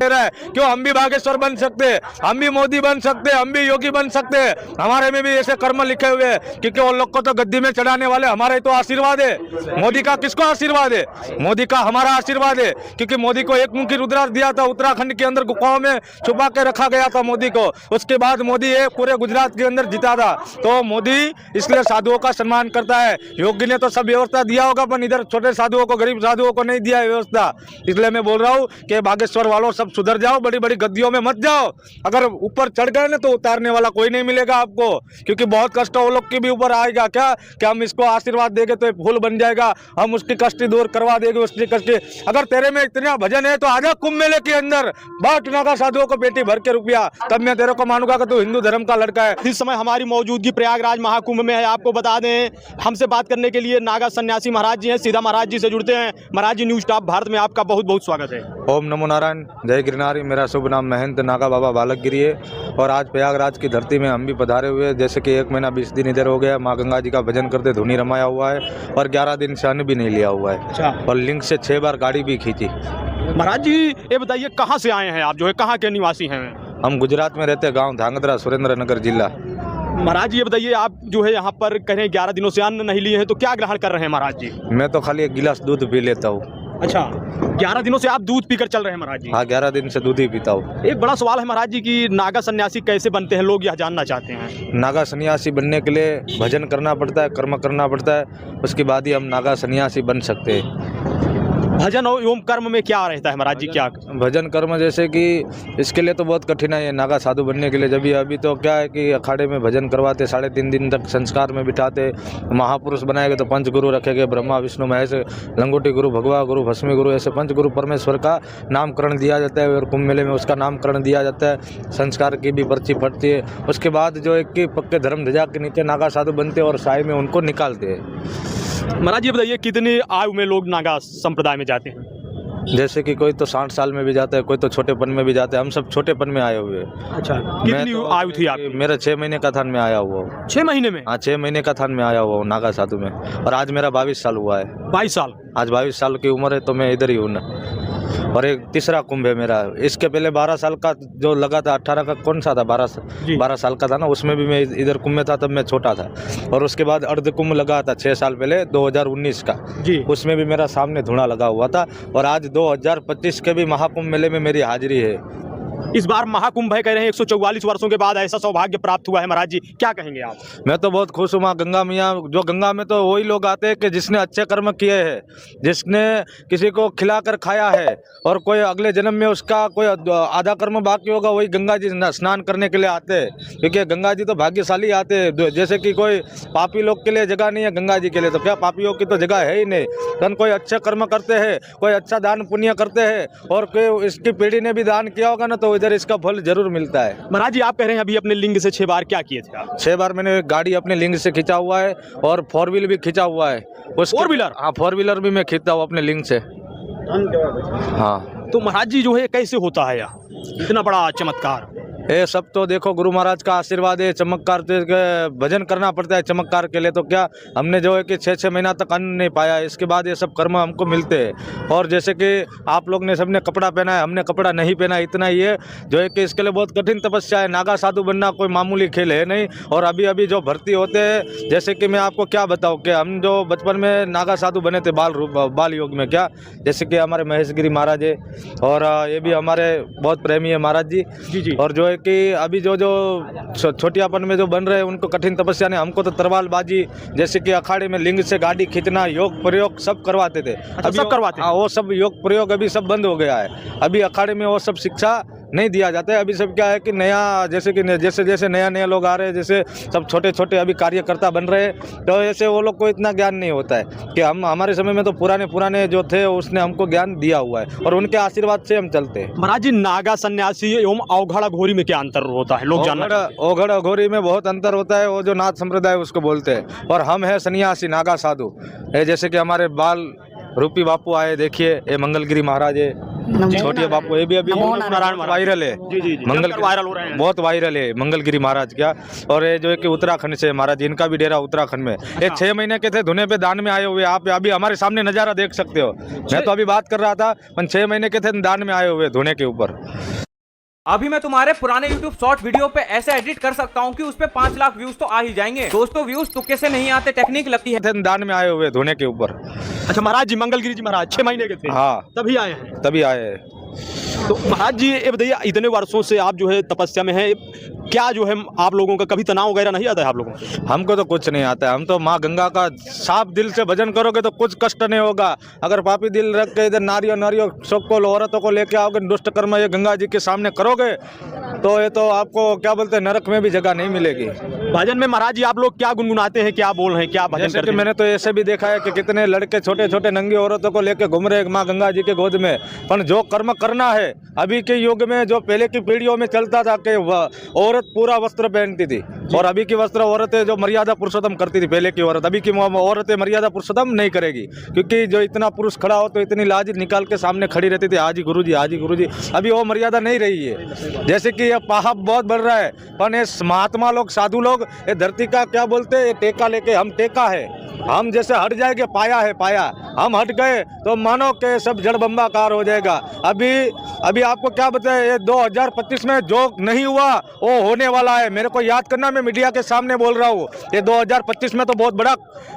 रहा है क्यों हम भी बागेश्वर बन सकते, हम भी मोदी बन सकते, हम भी योगी बन सकते, हमारे में भी ऐसे कर्म लिखे हुए हैं। क्योंकि वो लोग को तो गद्दी में चढ़ाने वाले हमारे तो आशीर्वाद है। मोदी का किसको आशीर्वाद है? मोदी का हमारा आशीर्वाद है। क्योंकि मोदी को एक मुखी रुद्राक्ष दिया था, उत्तराखंड के अंदर गुफाओं में छुपा के रखा गया था मोदी को। उसके बाद मोदी ये पूरे गुजरात के अंदर जीता था। तो मोदी इसलिए साधुओं का सम्मान करता है। योगी ने तो सब व्यवस्था दिया होगा, पर इधर छोटे साधुओं को, गरीब साधुओं को नहीं दिया है व्यवस्था। इसलिए मैं बोल रहा हूँ कि बागेश्वर वालों सब सुधर जाओ, बड़ी बड़ी गद्दियों में मत जाओ। अगर ऊपर चढ़ गए ना तो उतारने वाला कोई नहीं मिलेगा आपको, क्योंकि बहुत कष्ट वो लोग के भी ऊपर आएगा। क्या कि हम इसको आशीर्वाद देंगे तो फूल बन जाएगा, हम उसकी कष्ट दूर करवा देंगे, उसकी कष्ट। अगर तेरे में इतना भजन है तो आजा कुंभ मेले के अंदर, बांट नागा साधुओं को पेटी भर के रुपया, तब मैं तेरे को मानूंगा कि तू हिंदू धर्म का लड़का है। इस समय हमारी मौजूदगी प्रयागराज महाकुंभ में है। आपको बता दें, हमसे बात करने के लिए नागा सन्यासी महाराज जी हैं। सीधा महाराज जी से जुड़ते हैं। महाराज जी, न्यूज टॉप भारत में आपका बहुत बहुत स्वागत है। ओम नमो नारायण, जय गिरनारी। मेरा शुभ नाम महंत नागा बाबा बालकगिरी है और आज प्रयागराज की धरती में हम भी पधारे हुए हैं। जैसे कि 1 महीना 20 दिन इधर हो गया, माँ गंगा जी का भजन करते धुनी रमाया हुआ है और 11 दिन से अन्न भी नहीं लिया हुआ है। अच्छा। और लिंक से 6 बार गाड़ी भी खींची। महाराज जी, ये बताइए कहाँ से आए हैं आप, जो है कहाँ के निवासी हैं? हम गुजरात में रहते, गाँव धांगध्रा, सुरेंद्र नगर जिला। महाराज जी, ये बताइए, आप जो है यहाँ पर कह रहे हैं 11 दिनों से अन्न नहीं लिए हैं, तो क्या ग्रहण कर रहे हैं महाराज जी? मैं तो खाली 1 गिलास दूध पी लेता हूँ। अच्छा, 11 दिनों से आप दूध पीकर चल रहे हैं महाराज जी? हाँ, 11 दिन से दूध ही पीता हूँ। एक बड़ा सवाल है महाराज जी कि नागा सन्यासी कैसे बनते हैं, लोग यह जानना चाहते हैं। नागा सन्यासी बनने के लिए भजन करना पड़ता है, कर्म करना पड़ता है, उसके बाद ही हम नागा सन्यासी बन सकते हैं। भजन और एवं कर्म में क्या रहता है महाराज जी? क्या भजन कर्म, जैसे कि इसके लिए तो बहुत कठिन है ये नागा साधु बनने के लिए। जब अभी तो क्या है कि अखाड़े में भजन करवाते, 3.5 दिन तक संस्कार में बिठाते, महापुरुष बनाएंगे तो 5 गुरु रखे गए, ब्रह्मा विष्णु महेश, लंगोटी गुरु, भगवा गुरु, भस्मी गुरु, ऐसे 5 गुरु परमेश्वर का नामकरण दिया जाता है और कुंभ मेले में उसका नामकरण दिया जाता है। संस्कार की भी पर्ची फटती है। उसके बाद जो एक पक्के धर्म ध्वजा के नीचे नागा साधु बनते और साय में उनको निकालते हैं। महाराज जी, बताइए कितनी आयु में लोग नागा संप्रदाय में जाते हैं? जैसे कि कोई तो 60 साल में भी जाता है, कोई तो छोटेपन में भी जाता है। हम सब छोटेपन में आए हुए हैं। अच्छा, कितनी आयु थी आपकी? मेरा 6 महीने का थान में आया हुआ हूँ। 6 महीने में? हाँ, 6 महीने का थान में आया हुआ हूँ नागा साधु में। और आज मेरा 22 साल हुआ है। 22 साल? आज 22 साल की उम्र है, तो मैं इधर ही हूँ ना। और एक तीसरा कुंभ है मेरा। इसके पहले 12 साल का जो लगा था, 18 का कौन सा था, 12 साल का था ना, उसमें भी मैं इधर कुंभ में था, तब मैं छोटा था। और उसके बाद अर्ध कुंभ लगा था 6 साल पहले, 2019 का जी, उसमें भी मेरा सामने धुना लगा हुआ था। और आज 2025 के भी महाकुंभ मेले में मेरी हाजिरी है। इस बार महाकुंभ है, कह रहे हैं 144 वर्षों के बाद ऐसा सौभाग्य प्राप्त हुआ है। महाराज जी, क्या कहेंगे आप? मैं तो बहुत खुश हूँ। माँ गंगा मैया, जो गंगा में तो वही लोग आते हैं कि जिसने अच्छे कर्म किए हैं, जिसने किसी को खिलाकर खाया है, और कोई अगले जन्म में उसका कोई आधा कर्म बाकी होगा, वही गंगा जी स्नान करने के लिए आते हैं। क्योंकि गंगा जी तो भाग्यशाली आते हैं। जैसे कि कोई पापी लोग के लिए जगह नहीं है गंगा जी के लिए, तो क्या पापियों की तो जगह है ही नहीं। तो कोई अच्छे कर्म करते हैं, कोई अच्छा दान पुण्य करते हैं, और कोई इसकी पीढ़ी ने भी दान किया होगा ना, तो इधर इसका फल जरूर मिलता है। महाराज जी, आप कह रहे हैं अभी अपने लिंग से 6 बार क्या किए थे आप? 6 बार मैंने गाड़ी अपने लिंग से खींचा हुआ है, और 4 व्हीलर भी खींचा हुआ है। 4 व्हीलर? हाँ, 4 व्हीलर भी मैं खींचता हूँ अपने लिंग से। हाँ, तो महाराज जी, जो है कैसे होता है यह इतना बड़ा चमत्कार? ये सब तो देखो गुरु महाराज का आशीर्वाद है। चमत्कार भजन करना पड़ता है चमत्कार के लिए। तो क्या हमने जो है कि 6 महीना तक अन्न नहीं पाया, इसके बाद ये सब कर्म हमको मिलते हैं। और जैसे कि आप लोग ने सबने कपड़ा पहना है, हमने कपड़ा नहीं पहना, इतना ही है। जो है कि इसके लिए बहुत कठिन तपस्या है। नागा साधु बनना कोई मामूली खेल है नहीं। और अभी अभी जो भर्ती होते हैं, जैसे कि मैं आपको क्या बताऊँ कि हम जो बचपन में नागा साधु बने थे बाल योग में, क्या जैसे कि हमारे महेश गिरी महाराज है, और ये भी हमारे बहुत प्रेमी है महाराज जी। जी। और जो है कि अभी जो छोटियापन में जो बन रहे हैं, उनको कठिन तपस्या ने, हमको तो तरवालबाजी, जैसे कि अखाड़े में लिंग से गाड़ी खींचना, योग प्रयोग सब करवाते थे। अभी सब करवाते? हाँ, वो सब योग प्रयोग अभी सब बंद हो गया है। अभी अखाड़े में वो सब शिक्षा नहीं दिया जाता है। अभी सब क्या है कि नया, जैसे कि जैसे नया लोग आ रहे हैं, जैसे सब छोटे छोटे अभी कार्यकर्ता बन रहे हैं, तो ऐसे वो लोग को इतना ज्ञान नहीं होता है कि हमारे समय में तो पुराने जो थे उसने हमको ज्ञान दिया हुआ है, और उनके आशीर्वाद से हम चलते हैं। महाराज जी, नागा सन्यासी एवं अवघड़ अघोरी में क्या अंतर होता है, लोग जानना? अवघड़ अघोरी में बहुत अंतर होता है। वो जो नाथ संप्रदाय उसको बोलते हैं, और हम है सन्यासी नागा साधु। जैसे कि हमारे बाल रूपी बापू आए, देखिए ये मंगलगिरी महाराज है, छोटे बाप को, ये भी अभी नमो नारायण महाराज। वायरल है। जी जी मंगल जमकर वायरल हो रहे हैं। बहुत वायरल है मंगलगिरी महाराज का। और ये जो है कि उत्तराखंड से महाराज, इनका भी डेरा उत्तराखंड में। ये 6 महीने के थे, धुने पे दान में आए हुए। आप अभी हमारे सामने नजारा देख सकते हो। मैं तो अभी बात कर रहा था, पर 6 महीने के थे, दान में आए हुए धुने के ऊपर। अभी मैं तुम्हारे पुराने YouTube शॉर्ट वीडियो पे ऐसे एडिट कर सकता हूँ कि उस पे 5 लाख व्यूज तो आ ही जाएंगे। दोस्तों व्यूज तुक्के से नहीं आते, टेक्निक लगती है। थे दान में आए हुए धुने के ऊपर। अच्छा महाराज जी, मंगलगिरी जी महाराज 6 महीने के थे, हाँ तभी आए हैं। तभी आए हैं। तो महाराज जी ये बताइए, इतने वर्षों से आप जो है तपस्या में हैं, क्या जो है आप लोगों का कभी तनाव वगैरह नहीं आता है आप लोगों को? हमको तो कुछ नहीं आता है। हम तो माँ गंगा का साफ दिल से भजन करोगे तो कुछ कष्ट नहीं होगा। अगर पापी दिल रख के इधर नारियों सबको औरतों को लेके आओगे, दुष्ट कर्म ये गंगा जी के सामने करोगे तो ये तो आपको क्या बोलते हैं, नरक में भी जगह नहीं मिलेगी। भजन में महाराज जी आप लोग क्या गुनगुनाते हैं, क्या बोल रहे हैं, क्या भजन जैसे करते कि हैं? मैंने तो ऐसे भी देखा है कि कितने लड़के छोटे छोटे नंगी औरतों को लेके घूम रहे माँ गंगा जी के गोद में। पर जो कर्म करना है, अभी के युग में जो पहले की पीढ़ियों में चलता था कि औरत पूरा वस्त्र पहनती थी, और अभी की वस्त्र औरतें जो मर्यादा पुरुषोत्तम करती थी पहले की औरत, अभी की औरतें मर्यादा पुरुषोत्तम नहीं करेगी। क्योंकि जो इतना पुरुष खड़ा हो तो इतनी लाज निकाल के सामने खड़ी रहती थी, हाजी गुरुजी हाजी गुरुजी। अभी वो मर्यादा नहीं रही है। जैसे कि यह पाप बहुत बढ़ रहा है, पर ये महात्मा लोग, साधु लोग, ये धरती का क्या बोलते हैं, ये टेका लेके, हम टेका है, हम जैसे हट जाएंगे, पाया है पाया, हम हट गए तो मानो के सब जड़ बम्बाकार हो जाएगा। अभी आपको क्या बताए, ये 2025 में जो नहीं हुआ वो होने वाला है। मेरे को याद करना, मैं मीडिया के सामने बोल रहा हूँ, ये 2025 में तो बहुत बड़ा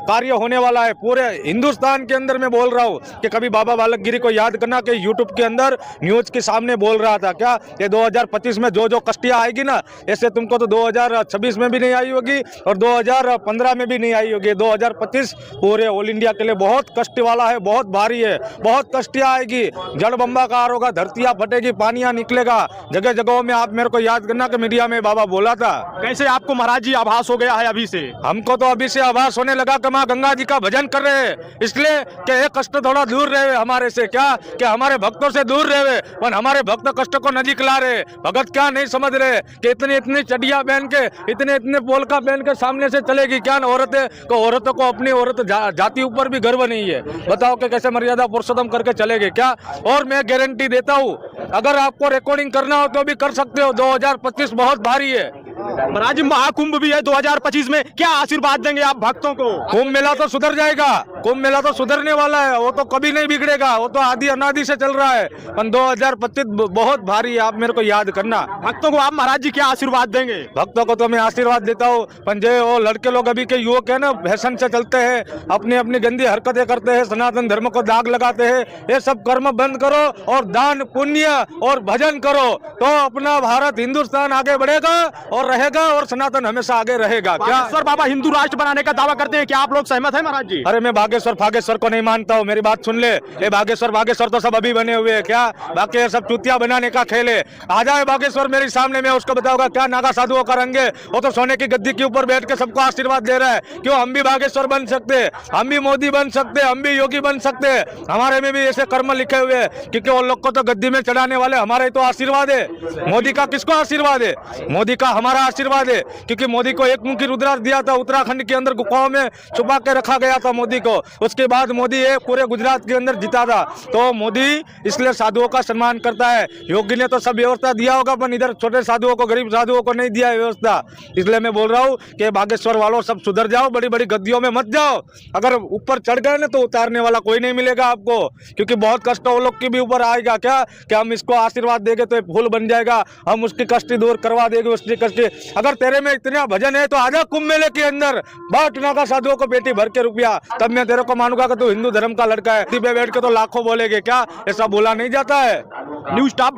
कार्य होने वाला है पूरे हिंदुस्तान के अंदर। मैं बोल रहा हूँ कि कभी बाबा बालक गिरी को याद करना कि यूट्यूब के अंदर न्यूज के सामने बोल रहा था क्या, ये 2025 में जो जो कष्टियाँ आएगी ना, ऐसे तुमको तो 2026 में भी नहीं आई होगी और 2015 में भी नहीं आई होगी। 2025 पूरे ऑल इंडिया के लिए बहुत कष्ट वाला है, बहुत भारी है, बहुत कष्टियाँ आएगी, जड़ बम्बाकार होगा, धरतियाँ फटेगी, पानियाँ निकलेगा जगह जगहों में। आप मेरे को याद करना कि मीडिया में बाबा बोला था। कैसे आपको महाराज जी आभास हो गया है अभी से? हमको तो अभी से आभास होने लगा कि माँ गंगा जी का भजन कर रहे हैं, इसलिए कि ये कष्ट थोड़ा दूर रहे हमारे से, क्या कि हमारे भक्तों से दूर रहे, पर हमारे भक्त कष्ट को नजीक ला रहे। भगत क्या नहीं समझ रहे कि इतनी चडिया पहन के, इतने पोलका पहन के सामने से चलेगी क्या औरतें को? औरतों को अपनी औरत जाति ऊपर भी गर्व नहीं है। बताओ कि कैसे मर्यादा पुरुषोत्तम करके चलेगे क्या? और मैं गारंटी देता हूँ, अगर आपको रिकॉर्डिंग करना हो तो भी कर सकते हो। 2025 बहुत भारी है। महाराज महाकुंभ भी है 2025 में, क्या आशीर्वाद देंगे आप भक्तों को? कुंभ मेला तो सुधर जाएगा, कुंभ मेला तो सुधरने वाला है, वो तो कभी नहीं बिगड़ेगा, वो तो आदि अनादि से चल रहा है। पर 2025 बहुत भारी है, आप मेरे को याद करना। भक्तों को आप महाराज जी क्या आशीर्वाद देंगे? भक्तों को तो मैं आशीर्वाद देता हूँ, पर जो वो लड़के लोग अभी के युवक है ना, फैशन से चलते हैं, अपनी अपनी गंदी हरकतें करते हैं, सनातन धर्म को दाग लगाते हैं, ये सब कर्म बंद करो और दान पुण्य और भजन करो, तो अपना भारत हिंदुस्तान आगे बढ़ेगा और रहेगा, और सनातन हमेशा आगे रहेगा। क्या बागेश्वर बाबा हिंदू राष्ट्र बनाने का दावा करते हैं, क्या आप लोग सहमत हैं महाराज जी? अरे मैं भागेश्वर को नहीं मानता हूँ, मेरी बात सुन ले। ये भागेश्वर तो सब अभी बने हुए हैं, क्या बाकी ये सब चुतिया बनाने का खेल है। आ जाए भागेश्वर मेरे सामने, मैं उसको बताऊंगा क्या नागा साधुओं का रंग है। वो तो सोने की गद्दी के ऊपर बैठ के सबको आशीर्वाद दे रहा है। क्यों हम भी भागेश्वर बन सकते, हम भी मोदी बन सकते, हम भी योगी बन सकते, हमारे में भी ऐसे कर्म लिखे हुए हैं। क्योंकि उन लोग को तो गद्दी में चढ़ाने वाले हमारे तो आशीर्वाद है। मोदी का किसको आशीर्वाद है? मोदी का हमारा आशीर्वाद है। क्योंकि मोदी को एक मुखी रुद्राक्ष दिया था, उत्तराखंड के अंदर गुफाओं में छुपा के रखा गया था मोदी को। उसके बाद मोदी एक पूरे गुजरात के अंदर जीता था। तो मोदी इसलिए साधुओं का सम्मान करता है। योगी ने तो सब व्यवस्था दिया होगा, पर इधर छोटे साधुओं को, गरीब साधुओं को नहीं दिया है व्यवस्था। इसलिए मैं बोल रहा हूँ कि बागेश्वर वालों सब सुधर जाओ, बड़ी बड़ी गद्दियों में मत जाओ। अगर ऊपर चढ़ गए ना तो उतारने वाला कोई नहीं मिलेगा आपको, क्योंकि बहुत कष्ट वो लोग की भी ऊपर आएगा। क्या कि हम इसको आशीर्वाद देंगे तो फूल बन जाएगा, हम उसकी कष्टी दूर करवा देंगे, उसकी कष्टी। अगर तेरे में इतना भजन है तो आजा कुंभ मेले के अंदर, बांट नागा साधुओं को पेटी भर के रुपया, तब मैं तेरे को मानूंगा कि तू हिंदू धर्म का लड़का है। पे बैठ के तो लाखों बोलेगे, क्या ऐसा बोला नहीं जाता है? News staff